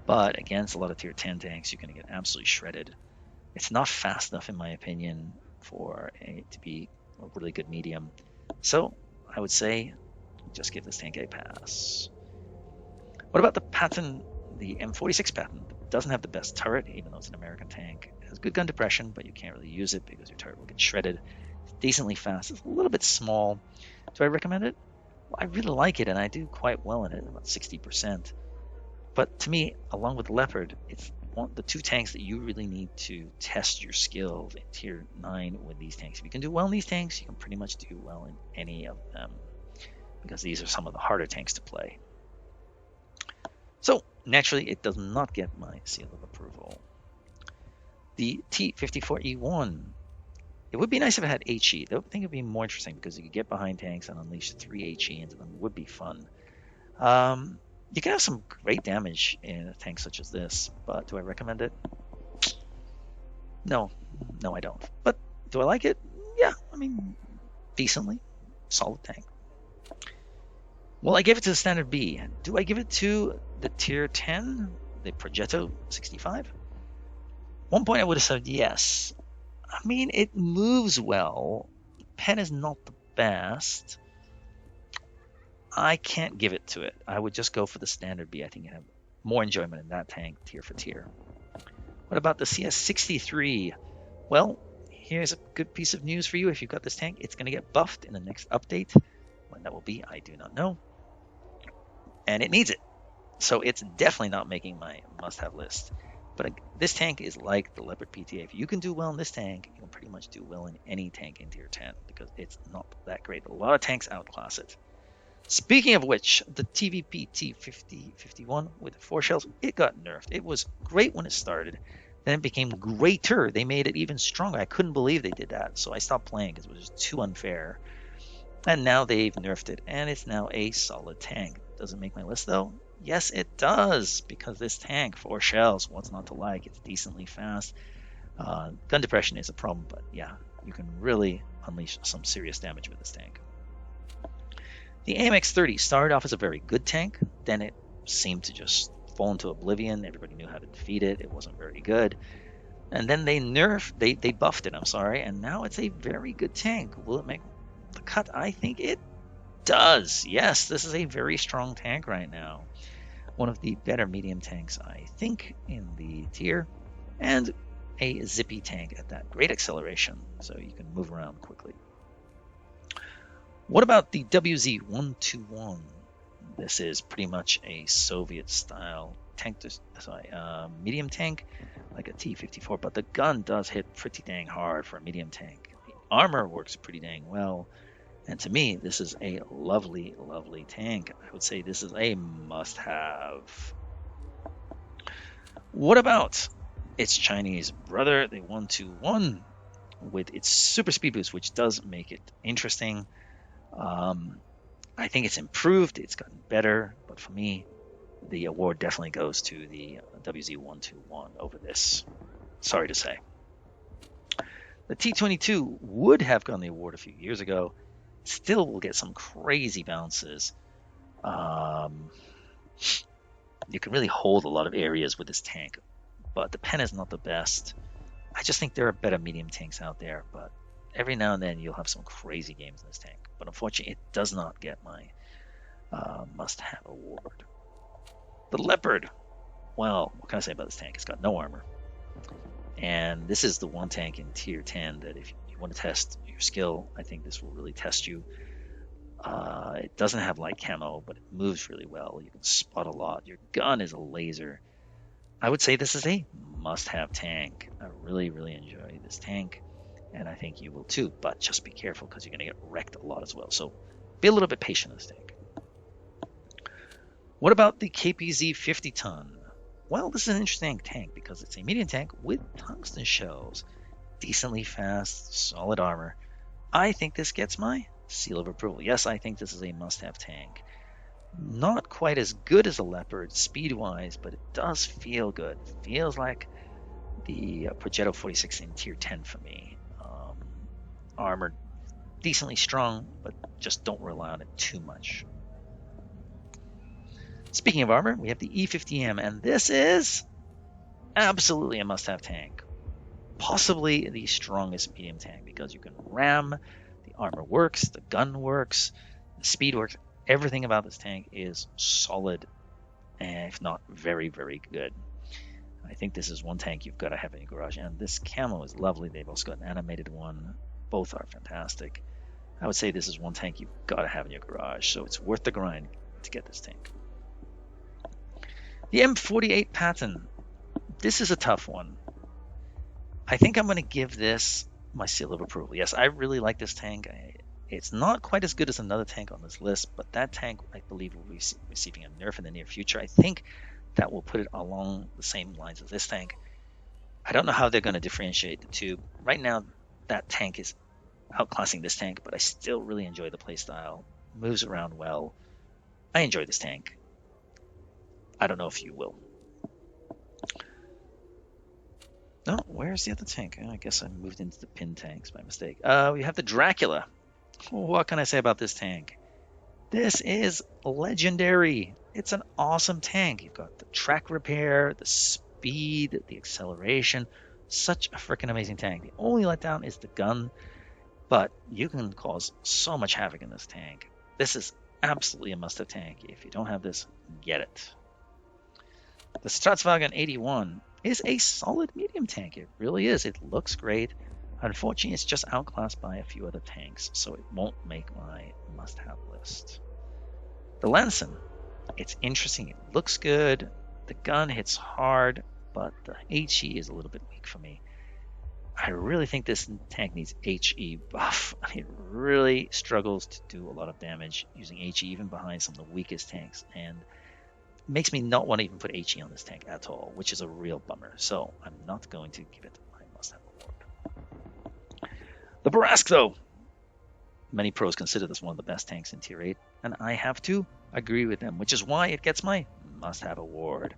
but against a lot of Tier 10 tanks, you're going to get absolutely shredded. It's not fast enough, in my opinion, for it to be a really good medium. So I would say just give this tank a pass. What about the Patton, the M46 Patton? It doesn't have the best turret, even though it's an American tank. It has good gun depression, but you can't really use it because your turret will get shredded. It's decently fast. It's a little bit small. Do I recommend it? Well, I really like it, and I do quite well in it, about 60%. But to me, along with Leopard, it's the two tanks that you really need to test your skills in Tier 9 with these tanks. If you can do well in these tanks, you can pretty much do well in any of them, because these are some of the harder tanks to play. So, naturally, it does not get my seal of approval. The T-54E1. It would be nice if it had HE. I think it would be more interesting because you could get behind tanks and unleash 3 HE into them. It would be fun. You can have some great damage in a tank such as this, but do I recommend it? No, I don't. But do I like it? Yeah, I mean, decently. Solid tank. Well, I give it to the standard B. Do I give it to the Tier 10, the Progetto 65? One point I would have said yes. I mean, it moves well. The pen is not the best. I can't give it to it. I would just go for the standard B. I think you have more enjoyment in that tank, tier for tier. What about the CS63? Well, here's a good piece of news for you. If you've got this tank, it's going to get buffed in the next update. When that will be, I do not know. And it needs it. So it's definitely not making my must-have list. But this tank is like the Leopard PTA. If you can do well in this tank, you can pretty much do well in any tank in tier 10 because it's not that great. A lot of tanks outclass it. Speaking of which, the TVP T5051 with 4 shells, it got nerfed. It was great when it started. Then it became greater. They made it even stronger. I couldn't believe they did that. So I stopped playing because it was just too unfair. And now they've nerfed it, and it's now a solid tank. Does it make my list, though? Yes, it does, because this tank, 4 shells, what's not to like? It's decently fast. Gun depression is a problem, but yeah, you can really unleash some serious damage with this tank. The AMX-30 started off as a very good tank, then it seemed to just fall into oblivion. Everybody knew how to defeat it. It wasn't very good. And then they buffed it, and now it's a very good tank. Will it make the cut? I think it does. Yes, this is a very strong tank right now. One of the better medium tanks, I think, in the tier, and a zippy tank at that great acceleration, so you can move around quickly. What about the WZ-121? This is pretty much a Soviet-style tank, medium tank, like a T-54, but the gun does hit pretty dang hard for a medium tank. The armor works pretty dang well, and to me, this is a lovely, lovely tank. I would say this is a must-have. What about its Chinese brother, the 121, with its super speed boost, which does make it interesting. I think it's improved, it's gotten better, but for me, the award definitely goes to the WZ-121 over this. Sorry to say. The T-22 would have gotten the award a few years ago. Still will get some crazy bounces. You can really hold a lot of areas with this tank, but the pen is not the best. I just think there are better medium tanks out there, but every now and then you'll have some crazy games in this tank. But unfortunately, it does not get my must-have award. The Leopard. Well, what can I say about this tank? It's got no armor. And this is the one tank in tier 10 that if you want to test your skill, I think this will really test you. It doesn't have light camo, but it moves really well. You can spot a lot. Your gun is a laser. I would say this is a must-have tank. I really, really enjoy this tank, and I think you will too. But just be careful because you're going to get wrecked a lot as well. So be a little bit patient in this tank. What about the KPZ 50 ton? Well, this is an interesting tank because it's a medium tank with tungsten shells. Decently fast, solid armor. I think this gets my seal of approval. Yes, I think this is a must-have tank. Not quite as good as a Leopard speed-wise, but it does feel good. Feels like the Progetto 46 in tier 10 for me. Armor decently strong, but just don't rely on it too much. Speaking of armor, we have the E50M, and this is absolutely a must-have tank. Possibly the strongest medium tank because you can ram, the armor works, the gun works, the speed works. Everything about this tank is solid, and if not very, very good. I think this is one tank you've got to have in your garage, and this camo is lovely. They've also got an animated one. Both are fantastic. I would say this is one tank you've got to have in your garage, so it's worth the grind to get this tank. The M48 Patton. This is a tough one. I think I'm going to give this my seal of approval. Yes, I really like this tank. It's not quite as good as another tank on this list, but that tank, I believe, will be receiving a nerf in the near future. I think that will put it along the same lines as this tank. I don't know how they're going to differentiate the two. Right now, that tank is outclassing this tank, but I still really enjoy the playstyle. Moves around well. I enjoy this tank. I don't know if you will. No, where's the other tank? I guess I moved into the pin tanks by mistake. We have the Dracula. What can I say about this tank? This is legendary. It's an awesome tank. You've got the track repair, the speed, the acceleration. Such a freaking amazing tank. The only letdown is the gun, but you can cause so much havoc in this tank. This is absolutely a must-have tank. If you don't have this, get it. The Staatswagen 81 is a solid medium tank. It really is. It looks great. Unfortunately, it's just outclassed by a few other tanks, so it won't make my must-have list. The Lanson, it's interesting. It looks good. The gun hits hard, but the HE is a little bit weak for me. I really think this tank needs HE buff. It really struggles to do a lot of damage using HE, even behind some of the weakest tanks, and makes me not want to even put HE on this tank at all, which is a real bummer. So I'm not going to give it my must-have award. The Barask, though. Many pros consider this one of the best tanks in Tier 8, and I have to agree with them, which is why it gets my must-have award.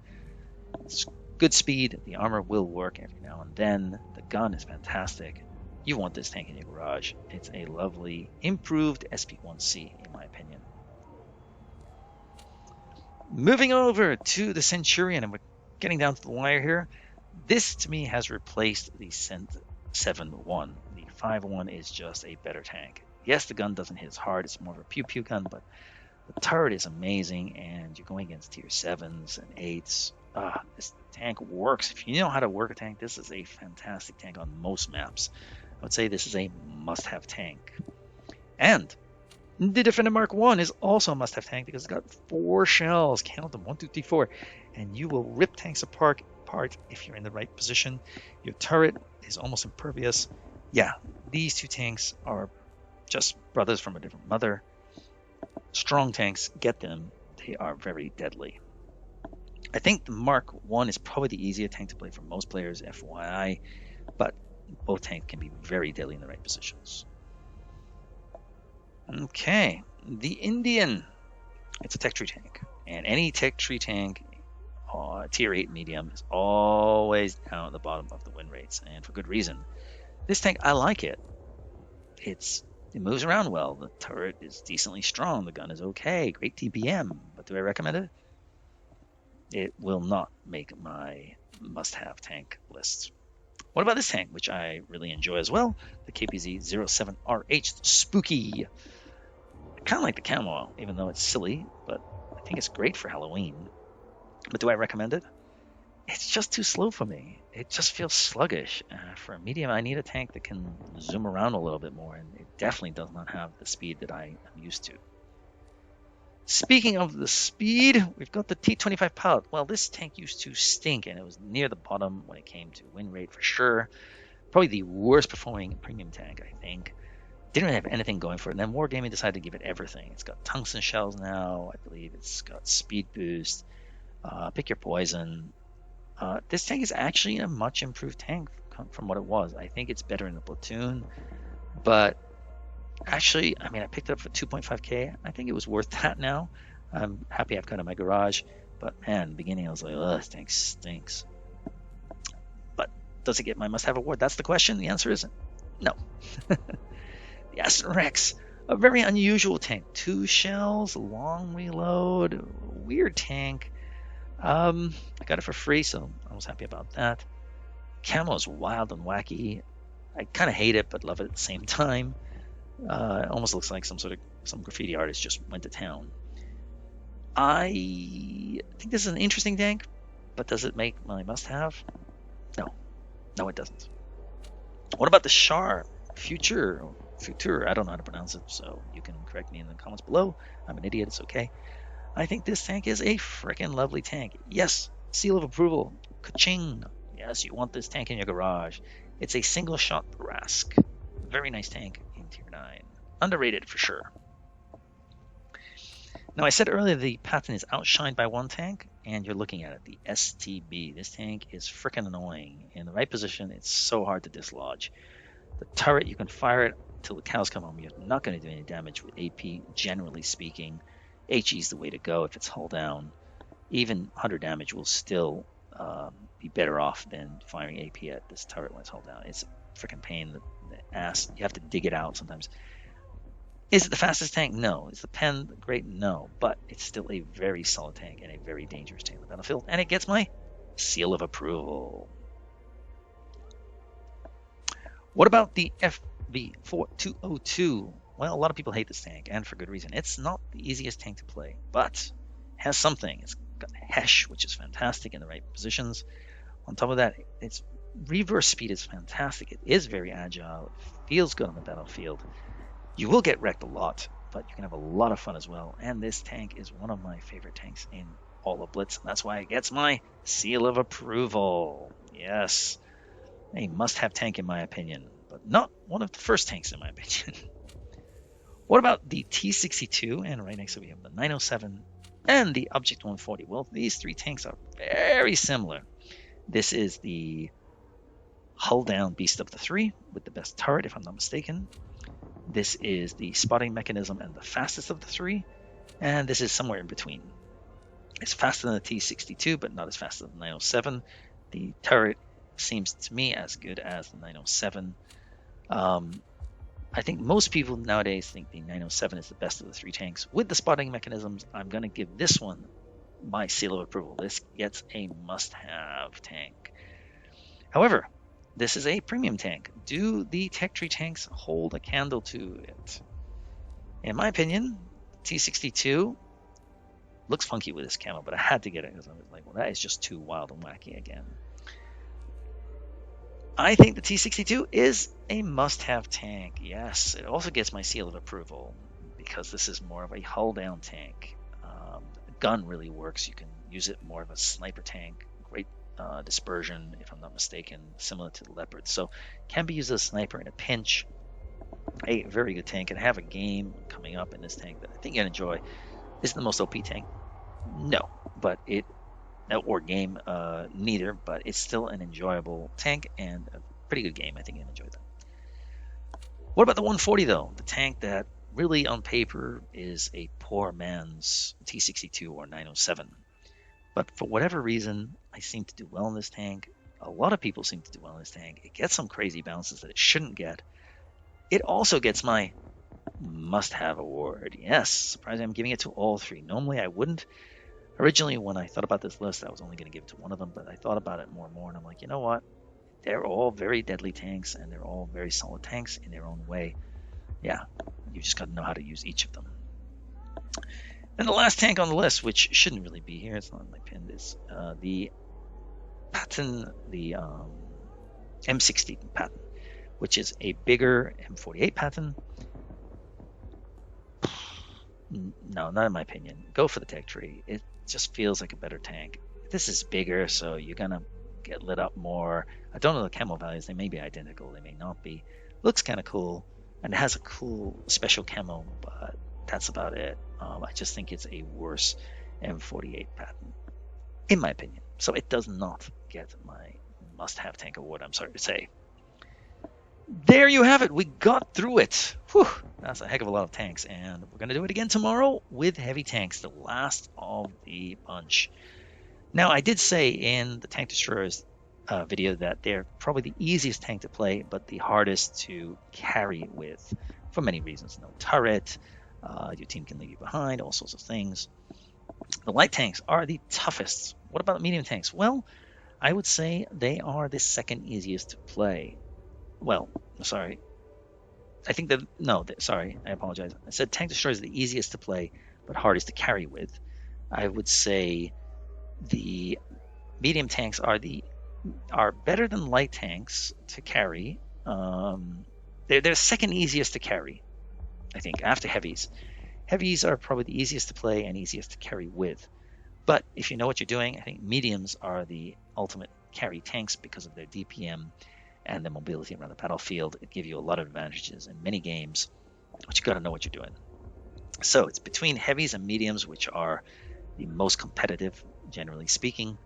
It's good speed, the armor will work every now and then, the gun is fantastic. You want this tank in your garage. It's a lovely, improved SP1C, in my opinion. Moving over to the Centurion, and we're getting down to the wire here. This, to me, has replaced the Cent 7-1. The 5-1 is just a better tank. Yes, the gun doesn't hit as hard. It's more of a pew-pew gun, but the turret is amazing, and you're going against tier 7s and 8s. This tank works. If you know how to work a tank, this is a fantastic tank on most maps. I would say this is a must-have tank. And the Defender Mark 1 is also a must-have tank because it's got 4 shells. Count them, 1, 2, 3, 4. And you will rip tanks apart if you're in the right position. Your turret is almost impervious. Yeah, these two tanks are just brothers from a different mother. Strong tanks, get them. They are very deadly. I think the Mark 1 is probably the easier tank to play for most players, FYI. But both tanks can be very deadly in the right positions. Okay, the Indian. It's a tech tree tank. And any tech tree tank, tier 8 medium, is always down at the bottom of the win rates. And for good reason. This tank, I like it. It's It moves around well. The turret is decently strong. The gun is okay. Great TPM. But do I recommend it? It will not make my must-have tank list. What about this tank, which I really enjoy as well? The KPZ-07RH Spooky. I kind of like the camo, even though it's silly, but I think it's great for Halloween. But do I recommend it? It's just too slow for me. It just feels sluggish. For a medium, I need a tank that can zoom around a little bit more, and it definitely does not have the speed that I am used to. Speaking of the speed, we've got the T25 Pilot. Well, this tank used to stink, and it was near the bottom when it came to win rate for sure. Probably the worst performing premium tank, I think. Didn't really have anything going for it. And then Wargaming decided to give it everything. It's got tungsten shells now, I believe. It's got speed boost. Pick your poison. This tank is actually a much improved tank from what it was. I think it's better in the platoon, but actually, I mean, I picked it up for 2.5k. I think it was worth that now. I'm happy I've got it in my garage, but man, in the beginning I was like, oh, this tank stinks. But does it get my must-have award? That's the question. The answer is no. The Aston Rex, a very unusual tank. 2 shells, long reload, weird tank. I got it for free, so I was happy about that. Camo is wild and wacky. I kind of hate it, but love it at the same time. It almost looks like some graffiti artist just went to town. I think this is an interesting tank, but does it make my must-have? No, it doesn't. What about the Char Future? I don't know how to pronounce it, so you can correct me in the comments below. I'm an idiot. It's okay. I think this tank is a freaking lovely tank. Yes, seal of approval. Ka-ching. Yes, you want this tank in your garage. It's a single-shot Rask. Very nice tank in Tier 9. Underrated for sure. Now, I said earlier the Patton is outshined by one tank, and you're looking at it, the STB. This tank is freaking annoying. In the right position, it's so hard to dislodge. The turret, you can fire it until the cows come home. You're not going to do any damage with AP, generally speaking. HE is the way to go if it's hull down. Even 100 damage will still be better off than firing AP at this turret when it's hull down. It's a freaking pain. The ass, you have to dig it out sometimes. Is it the fastest tank? No. Is the pen great? No. But it's still a very solid tank and a very dangerous tank on the battlefield. And it gets my seal of approval. What about the FV4202? Well, a lot of people hate this tank, and for good reason. It's not the easiest tank to play, but has something. It's got Hesh, which is fantastic in the right positions. On top of that, its reverse speed is fantastic. It is very agile. It feels good on the battlefield. You will get wrecked a lot, but you can have a lot of fun as well. And this tank is one of my favorite tanks in all of Blitz. And that's why it gets my seal of approval. Yes, a must-have tank in my opinion, but not one of the first tanks in my opinion. What about the T62? And right next to it we have the 907 and the Object 140. Well, these 3 tanks are very similar. This is the hull down beast of the 3 with the best turret, if I'm not mistaken. This is the spotting mechanism and the fastest of the 3. And this is somewhere in between. It's faster than the T62, but not as fast as the 907. The turret seems to me as good as the 907. I think most people nowadays think the 907 is the best of the 3 tanks. With the spotting mechanisms, I'm going to give this one my seal of approval. This gets a must-have tank. However, this is a premium tank. Do the Tech Tree tanks hold a candle to it? In my opinion, T62 looks funky with this camo, but I had to get it because I was like, well, that is just too wild and wacky again. I think the T62 is a must-have tank. Yes, it also gets my seal of approval because this is more of a hull-down tank. The gun really works. You can use it more of a sniper tank. Great dispersion, if I'm not mistaken, similar to the Leopard. So can be used as a sniper in a pinch. A very good tank. And I have a game coming up in this tank that I think you'll enjoy. Is it the most OP tank? No, but it... or game, neither, but it's still an enjoyable tank and a pretty good game. I think you'll enjoy that. What about the 140 though? The tank that really on paper is a poor man's T62 or 907. But for whatever reason, I seem to do well in this tank. A lot of people seem to do well in this tank. It gets some crazy bounces that it shouldn't get. It also gets my must-have award. Yes, surprisingly, I'm giving it to all three. Normally, I wouldn't. Originally, when I thought about this list, I was only going to give it to one of them, but I thought about it more and more, and I'm like, you know what? They're all very deadly tanks, and they're all very solid tanks in their own way. Yeah, you just got to know how to use each of them. And the last tank on the list, which shouldn't really be here, it's not in my pin, is the Patton, the M60 Patton, which is a bigger M48 Patton. No, not in my opinion. Go for the tech tree. It just feels like a better tank. This is bigger, so you're gonna get lit up more. I don't know the camo values. They may be identical. They may not be. Looks kind of cool, and it has a cool special camo, but that's about it. I just think it's a worse M48 Patton, in my opinion. So it does not get my must-have tank award, I'm sorry to say. There you have it. We got through it. Whew, that's a heck of a lot of tanks, and we're going to do it again tomorrow with heavy tanks, the last of the bunch. Now, I did say in the Tank Destroyers video that they're probably the easiest tank to play, but the hardest to carry with, for many reasons. No turret, your team can leave you behind, all sorts of things. The light tanks are the toughest. What about the medium tanks? Well, I would say they are the second easiest to play. Well, sorry. I think that, no, sorry, I apologize. I said Tank Destroyer is the easiest to play, but hardest to carry with. I would say the medium tanks are better than light tanks to carry. They're second easiest to carry, I think, after heavies. Heavies are probably the easiest to play and easiest to carry with. But if you know what you're doing, I think mediums are the ultimate carry tanks because of their DPM and the mobility around the battlefield. It gives you a lot of advantages in many games, but you got to know what you're doing. So it's between heavies and mediums, which are the most competitive, generally speaking.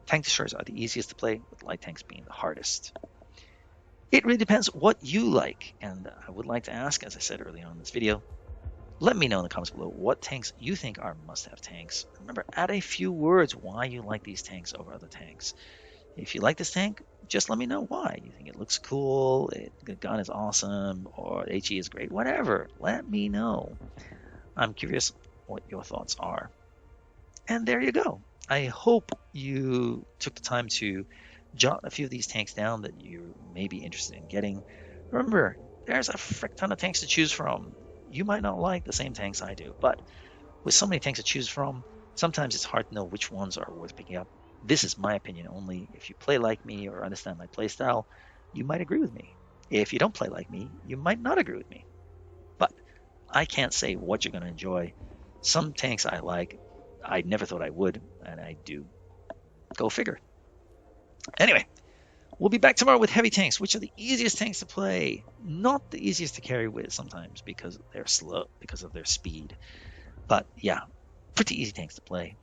Tank destroyers are the easiest to play, with light tanks being the hardest. It really depends what you like, and I would like to ask, as I said earlier on in this video, let me know in the comments below what tanks you think are must-have tanks. Remember, add a few words why you like these tanks over other tanks. If you like this tank, just let me know why. You think it looks cool, the gun is awesome, or the HE is great, whatever. Let me know. I'm curious what your thoughts are. And there you go. I hope you took the time to jot a few of these tanks down that you may be interested in getting. Remember, there's a frick ton of tanks to choose from. You might not like the same tanks I do, but with so many tanks to choose from, sometimes it's hard to know which ones are worth picking up. This is my opinion only. If you play like me or understand my play style, you might agree with me. If you don't play like me, you might not agree with me. But I can't say what you're going to enjoy. Some tanks I like, I never thought I would, and I do. Go figure. Anyway, we'll be back tomorrow with heavy tanks, which are the easiest tanks to play. Not the easiest to carry with sometimes because they're slow, because of their speed. But yeah, pretty easy tanks to play.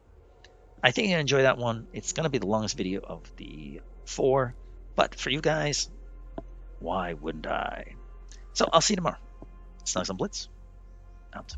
I think you enjoy that one. It's going to be the longest video of the 4, but for you guys, why wouldn't I? So I'll see you tomorrow. Snugs on Blitz, out.